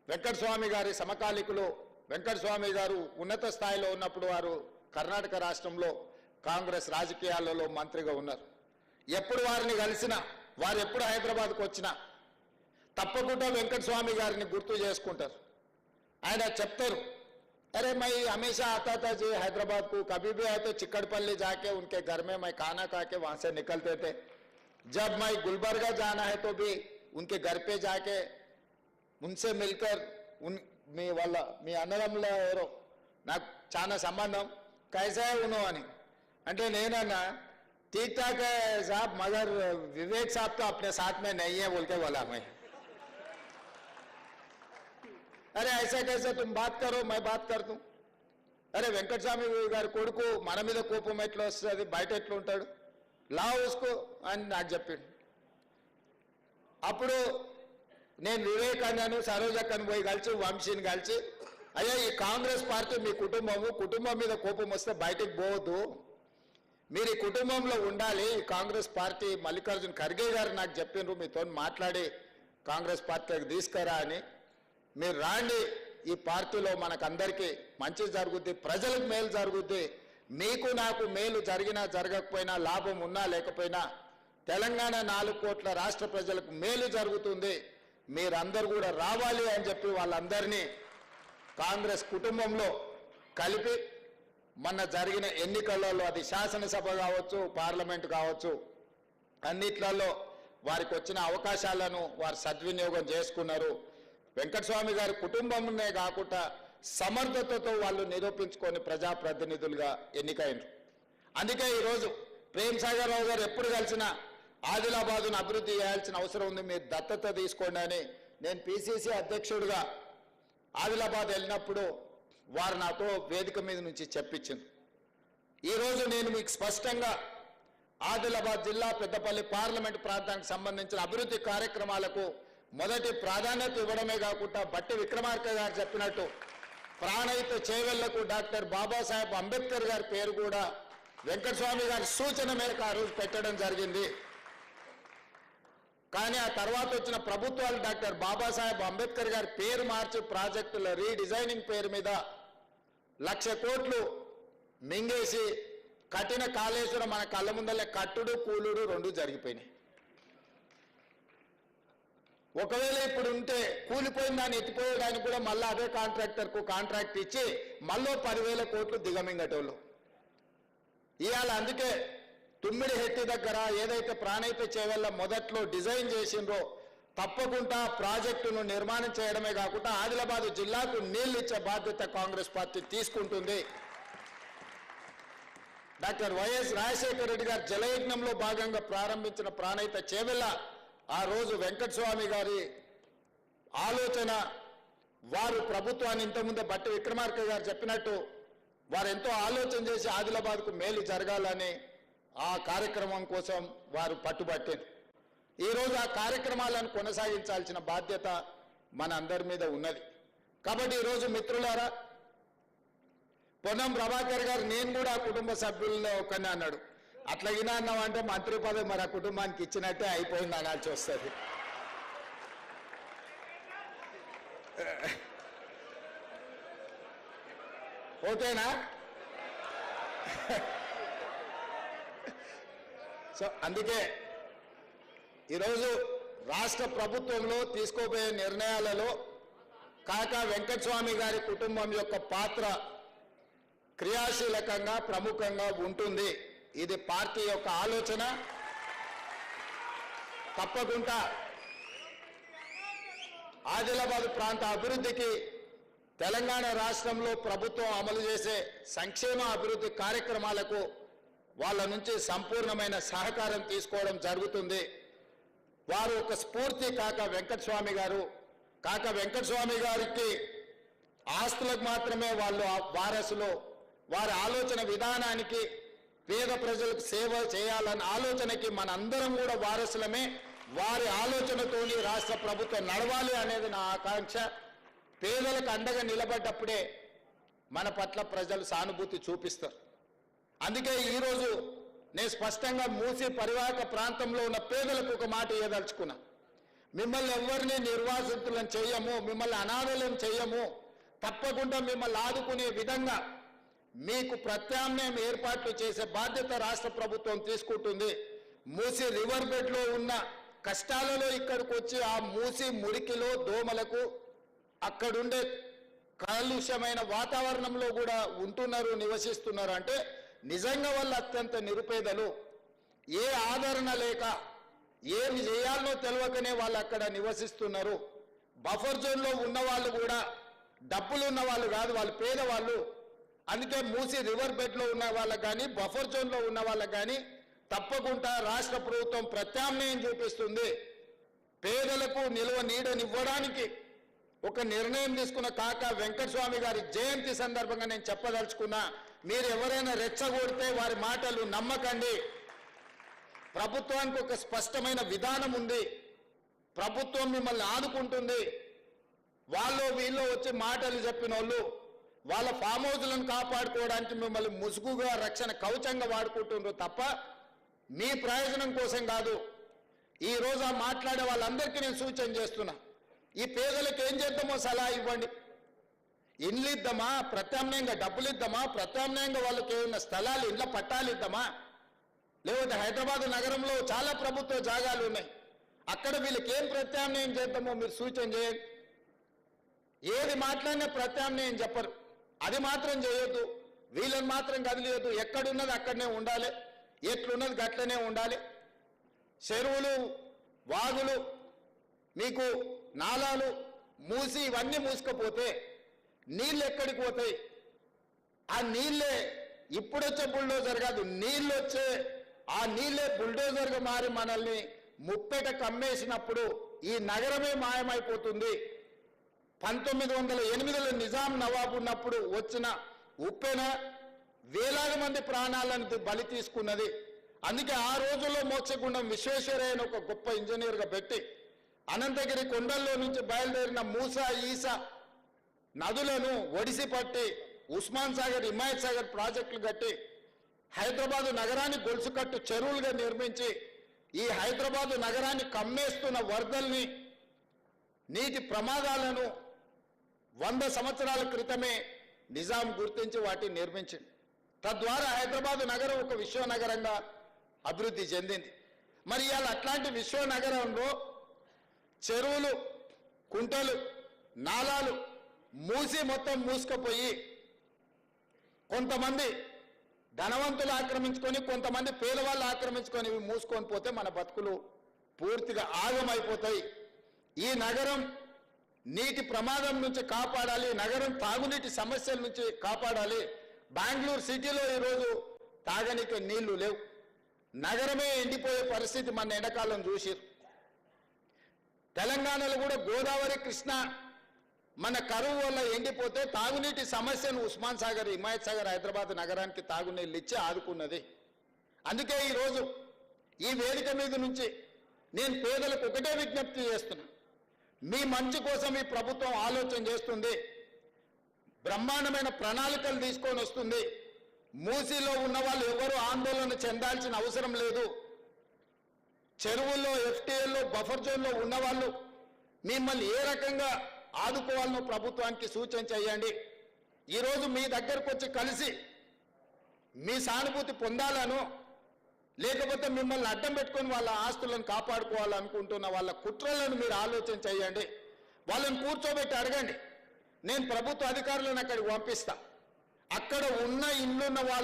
వెంకటస్వామి గారి సమకాలికులు వెంకటస్వామి గారు ఉన్నత స్థాయిలో ఉన్నప్పుడు వారు కర్ణాటక రాష్ట్రంలో కాంగ్రెస్ రాజకీయాలలో మంత్రిగా ఉన్నారు. ఎప్పుడు వారిని కలిసినా వారు ఎప్పుడు హైదరాబాద్కు వచ్చినా తప్పకుండా వెంకటస్వామి గారిని గుర్తు చేసుకుంటారు. ఆయన చెప్తారు, अरे मैं हमेशा आता था जी हैदराबाद को, कभी भी आए तो चिक्कड़पल्ली जाके उनके घर में मैं खाना खा के वहां से निकलते थे. जब मैं गुलबर्गा जाना है तो भी उनके घर पे जाके उनसे मिलकर మీ వాళ్ళ మీ అన్నదమ్ముల ఎవరో నాకు చాలా సంబంధం कैसा है उन्होंने అంటే నేనన్నా ठीक ठाक है साहब मगर विवेक साहब तो अपने साथ में नहीं है बोल के बोला मैं. अरे ऐसा कैसे तुम बात करो मैं बात कर दूं. अरे వెంకటస్వామి గారి కొడుకు మన మీద కోపం ఎట్లా వస్తుంది, బయట ఎట్లా ఉంటాడు, లా ఉస్కో అని నాకు చెప్పిండు. అప్పుడు నేను వివేక్ అన్నాను, సరోజక్కను పోయి కలిసి వంశీని కలిసి, అయ్యా ఈ కాంగ్రెస్ పార్టీ మీ కుటుంబం మీద కోపం వస్తే బయటకు పోవద్దు, మీరు ఈ కుటుంబంలో ఉండాలి. కాంగ్రెస్ పార్టీ మల్లికార్జున ఖర్గే గారు నాకు చెప్పిండ్రు మీతో మాట్లాడి కాంగ్రెస్ పార్టీకి తీసుకురా అని. మీరు రాండి, ఈ పార్టీలో మనకందరికీ మంచి జరుగుద్ది, ప్రజలకు మేలు జరుగుద్ది, మీకు నాకు మేలు జరిగినా జరగకపోయినా లాభం ఉన్నా లేకపోయినా తెలంగాణ 4 కోట్ల రాష్ట్ర ప్రజలకు మేలు జరుగుతుంది, మీరందరూ కూడా రావాలి అని చెప్పి వాళ్ళందరినీ కాంగ్రెస్ కుటుంబంలో కలిపి మొన్న జరిగిన ఎన్నికలలో అది శాసనసభ కావచ్చు పార్లమెంట్ కావచ్చు అన్నిట్లలో వారికి వచ్చిన అవకాశాలను వారు సద్వినియోగం చేసుకున్నారు. వెంకటస్వామి గారి కుటుంబంనే కాకుండా సమర్థతతో వాళ్ళు నిరూపించుకొని ప్రజాప్రతినిధులుగా ఎన్నికైనరు. అందుకే ఈరోజు ప్రేమ్ సాగర్ రావు గారు ఎప్పుడు కలిసినా ఆదిలాబాదును అభివృద్ధి చేయాల్సిన అవసరం ఉంది, మీరు దత్తత తీసుకోండి అని నేను పిసిసి అధ్యక్షుడిగా ఆదిలాబాద్ వెళ్ళినప్పుడు వారు నాతో వేదిక మీద నుంచి చెప్పించింది. ఈరోజు నేను మీకు స్పష్టంగా ఆదిలాబాద్ జిల్లా పెద్దపల్లి పార్లమెంట్ ప్రాంతానికి సంబంధించిన అభివృద్ధి కార్యక్రమాలకు మొదటి ప్రాధాన్యత ఇవ్వడమే కాకుండా బట్టి విక్రమార్క గారు చెప్పినట్టు ప్రాణహిత చేవెళ్లకు డాక్టర్ బాబాసాహెబ్ అంబేద్కర్ గారి పేరు కూడా వెంకటస్వామి గారి సూచన మేరకు ఆ రోజు పెట్టడం జరిగింది. కానీ ఆ తర్వాత వచ్చిన ప్రభుత్వాలు డాక్టర్ బాబాసాహెబ్ అంబేద్కర్ గారి పేరు మార్చి ప్రాజెక్టుల రీడిజైనింగ్ పేరు మీద 1,00,000 కోట్లు మింగేసి కట్టిన కాళేశ్వరం మన కళ్ళ ముందలే కట్టుడు కూలుడు 2 జరిగిపోయినాయి. ఒకవేళ ఇప్పుడు ఉంటే కూలిపోయిన దాన్ని ఎత్తిపోయడానికి కూడా మళ్ళీ అదే కాంట్రాక్టర్కు కాంట్రాక్ట్ ఇచ్చి మళ్ళీ 10,000 కోట్లు దిగమింగటోళ్ళు ఇవాళ. అందుకే తుమ్మిడి హెట్టి దగ్గర ఏదైతే ప్రాణహిత చేవెళ్ళ మొదట్లో డిజైన్ చేసిండ్రో తప్పకుండా ప్రాజెక్టును నిర్మాణం చేయడమే కాకుండా ఆదిలాబాద్ జిల్లాకు నీళ్లు ఇచ్చే బాధ్యత కాంగ్రెస్ పార్టీ తీసుకుంటుంది. డాక్టర్ వైఎస్ రాజశేఖర రెడ్డి గారు జలయజ్ఞంలో భాగంగా ప్రారంభించిన ప్రాణహిత చేవెళ్ళ ఆ రోజు వెంకటస్వామి గారి ఆలోచన, వారు ప్రభుత్వాన్ని ఇంతకుముందే బట్టి విక్రమార్క గారు చెప్పినట్టు వారు ఎంతో ఆలోచన చేసి ఆదిలాబాద్కు మేలు జరగాలని ఆ కార్యక్రమం కోసం వారు పట్టుబట్టారు. ఈరోజు ఆ కార్యక్రమాలను కొనసాగించాల్సిన బాధ్యత మన అందరి మీద ఉన్నది. కాబట్టి ఈరోజు మిత్రులారా, పొన్నం ప్రభాకర్ గారు నేను కూడా కుటుంబ సభ్యుల్లో ఒకనే అన్నాడు. అట్లాగినా అన్నామంటే మంత్రి పదవి మరి ఆ కుటుంబానికి ఇచ్చినట్టే అయిపోయింది అనాల్సి వస్తుంది. ఓకేనా? సో అందుకే ఈరోజు రాష్ట్ర ప్రభుత్వంలో తీసుకోబోయే నిర్ణయాలలో కాకా వెంకటస్వామి గారి కుటుంబం యొక్క పాత్ర క్రియాశీలకంగా ప్రముఖంగా ఉంటుంది. ఇది పార్టీ యొక్క ఆలోచన. తప్పకుండా ఆదిలాబాద్ ప్రాంత అభివృద్ధికి తెలంగాణ రాష్ట్రంలో ప్రభుత్వం అమలు చేసే సంక్షేమ అభివృద్ధి కార్యక్రమాలకు వాళ్ళ నుంచి సంపూర్ణమైన సహకారం తీసుకోవడం జరుగుతుంది. వారు ఒక స్ఫూర్తి కాకా వెంకటస్వామి గారు. కాకా వెంకటస్వామి గారికి ఆస్తులకు మాత్రమే వాళ్ళు వారసులు. వారి ఆలోచన విధానానికి పేద ప్రజలకు సేవ చేయాలన్న ఆలోచనకి మనందరం కూడా వారసులమే. వారి ఆలోచనతోని రాష్ట్ర ప్రభుత్వం నడవాలి అనేది నా ఆకాంక్ష. పేదలకు అండగా నిలబడ్డప్పుడే మన పట్ల ప్రజలు సానుభూతి చూపిస్తారు. అందుకే ఈరోజు నేను స్పష్టంగా మూసి పరివాహక ప్రాంతంలో ఉన్న పేదలకు ఒక మాట ఇవ్వదలుచుకున్నా. మిమ్మల్ని ఎవరిని నిర్వాసితులను చేయము, మిమ్మల్ని అనాథలను చేయము, తప్పకుండా మిమ్మల్ని ఆదుకునే విధంగా మీకు ప్రత్యామ్నాయం ఏర్పాట్లు చేసే బాధ్యత రాష్ట్ర ప్రభుత్వం తీసుకుంటుంది. మూసి రివర్ బెడ్లో ఉన్న కష్టాలలో ఇక్కడికి వచ్చి ఆ మూసి మురికిలో దోమలకు అక్కడుండే కాలుష్యమైన వాతావరణంలో కూడా ఉంటున్నారు, నివసిస్తున్నారు. అంటే నిజంగా వాళ్ళు అత్యంత నిరుపేదలు, ఏ ఆదరణ లేక ఏమి చేయాలో తెలియకనే వాళ్ళు అక్కడ నివసిస్తున్నారు. బఫర్ జోన్లో ఉన్న వాళ్ళు కూడా డబ్బులు ఉన్న వాళ్ళు కాదు, వాళ్ళు పేదవాళ్ళు. అందుకే మూసి రివర్ బెడ్లో ఉన్న వాళ్ళకు కానీ బఫర్ జోన్లో ఉన్న వాళ్ళకు కానీ తప్పకుండా రాష్ట్ర ప్రభుత్వం ప్రత్యామ్నాయం చూపిస్తుంది. పేదలకు నిల్వ నీడనివ్వడానికి ఒక నిర్ణయం తీసుకున్న కాకా వెంకటస్వామి గారి జయంతి సందర్భంగా నేను చెప్పదలుచుకున్నా, మీరు ఎవరైనా రెచ్చగొడితే వారి మాటలు నమ్మకండి. ప్రభుత్వానికి ఒక స్పష్టమైన విధానం ఉంది, ప్రభుత్వం మిమ్మల్ని ఆదుకుంటుంది. వాళ్ళు వీళ్ళు వచ్చి మాటలు చెప్పిన వాళ్ళు వాళ్ళ ఫామ్ హౌస్లను కాపాడుకోవడానికి మిమ్మల్ని ముసుగుగా రక్షణ కవచంగా వాడుకుంటున్నారు తప్ప మీ ప్రయోజనం కోసం కాదు. ఈరోజు ఆ మాట్లాడే వాళ్ళందరికీ నేను సూచన చేస్తున్నా, ఈ పేదలకు ఏం చేద్దామో సలహా ఇవ్వండి. ఇండ్లు ఇద్దామా, ప్రత్యామ్నాయంగా డబ్బులు ఇద్దామా, ప్రత్యామ్నాయంగా వాళ్ళకి ఏమైనా స్థలాలు ఇండ్ల పట్టాలు ఇద్దామా, లేకపోతే హైదరాబాద్ నగరంలో చాలా ప్రభుత్వ జాగాలు ఉన్నాయి, అక్కడ వీళ్ళకి ఏం ప్రత్యామ్నాయం చేద్దామో మీరు సూచన చేయండి. ఏది మాట్లాడినా ప్రత్యామ్నాయం చెప్పరు, అది మాత్రం చేయొద్దు, వీళ్ళని మాత్రం కదిలియొద్దు. ఎక్కడున్నది అక్కడనే ఉండాలి, ఎట్లున్నది గట్లనే ఉండాలి. చెరువులు, వాగులు, మీకు నాలాలు మూసి ఇవన్నీ మూసుకపోతే నీళ్ళు ఎక్కడికి పోతాయి? ఆ నీళ్ళే ఇప్పుడొచ్చే బుల్డోజర్ కాదు, నీళ్ళు వచ్చే ఆ నీళ్ళే బుల్డోజర్గా మారి మనల్ని ముప్పెట కమ్మేసినప్పుడు ఈ నగరమే మాయమైపోతుంది. 1908లో నిజాం నవాబు ఉన్నప్పుడు వచ్చిన ఉప్పెన వేలాది మంది ప్రాణాలను బలి తీసుకున్నది. అందుకే ఆ రోజుల్లో మోక్షగుండం విశ్వేశ్వరయ్య ఒక గొప్ప ఇంజనీర్గా పెట్టి అనంతగిరి కొండల్లో నుంచి బయలుదేరిన మూసా, ఈసా నదులను ఒడిసి పట్టి ఉస్మాన్ సాగర్, హిమాయత్ సాగర్ ప్రాజెక్టులు కట్టి హైదరాబాదు నగరాన్ని గొలుసుకట్టు చెరువులుగా నిర్మించి ఈ హైదరాబాదు నగరాన్ని కమ్మేస్తున్న వరదల్ని, నీటి ప్రమాదాలను 100 సంవత్సరాల క్రితమే నిజాం గుర్తించి వాటిని నిర్మించింది. తద్వారా హైదరాబాదు నగరం ఒక విశ్వనగరంగా అభివృద్ధి చెందింది. మరి ఇవాళ అట్లాంటి విశ్వనగరంలో చెరువులు, కుంటలు, నాలాలు మూసి మొత్తం మూసుకుపోయి కొంతమంది ధనవంతులు ఆక్రమించుకొని, కొంతమంది పేదవాళ్ళు ఆక్రమించుకొని మూసుకొని పోతే మన బతుకులు పూర్తిగా ఆగమైపోతాయి. ఈ నగరం నీటి ప్రమాదం నుంచి కాపాడాలి, నగరం తాగునీటి సమస్యల నుంచి కాపాడాలి. బెంగళూరు సిటీలో ఈరోజు తాగనీకి నీళ్లు లేవు, నగరమే ఎండిపోయే పరిస్థితి మన ఎండాకాలం చూసిరు. తెలంగాణలో కూడా గోదావరి, కృష్ణ మన కరువు వల్ల ఎండిపోతే తాగునీటి సమస్యను ఉస్మాన్ సాగర్, హిమాయత్ సాగర్, హైదరాబాద్ నగరానికి తాగునీళ్ళు ఇచ్చి ఆదుకున్నది. అందుకే ఈరోజు ఈ వేదిక మీద నుంచి నేను పేదలకు ఒకటే విజ్ఞప్తి చేస్తున్నా, మీ మంచి కోసం ఈ ప్రభుత్వం ఆలోచన చేస్తుంది, బ్రహ్మాండమైన ప్రణాళికలు తీసుకొని వస్తుంది. మూసీలో ఉన్న వాళ్ళు ఎవరు ఆందోళన చెందాల్సిన అవసరం లేదు. చెరువుల్లో, ఎఫ్టీఎల్లో, బఫర్ జోన్లో ఉన్నవాళ్ళు మిమ్మల్ని ఏ రకంగా ఆదుకోవాలనో ప్రభుత్వానికి సూచన చేయండి. ఈరోజు మీ దగ్గరకు వచ్చి కలిసి మీ సానుభూతి పొందాలను, లేకపోతే మిమ్మల్ని అడ్డం పెట్టుకొని వాళ్ళ ఆస్తులను కాపాడుకోవాలనుకుంటున్న వాళ్ళ కుట్రలను మీరు ఆలోచన చేయండి. వాళ్ళని కూర్చోబెట్టి అడగండి. నేను ప్రభుత్వ అధికారులను అక్కడికి పంపిస్తా. అక్కడ ఉన్న ఇల్లున్న వాళ్ళ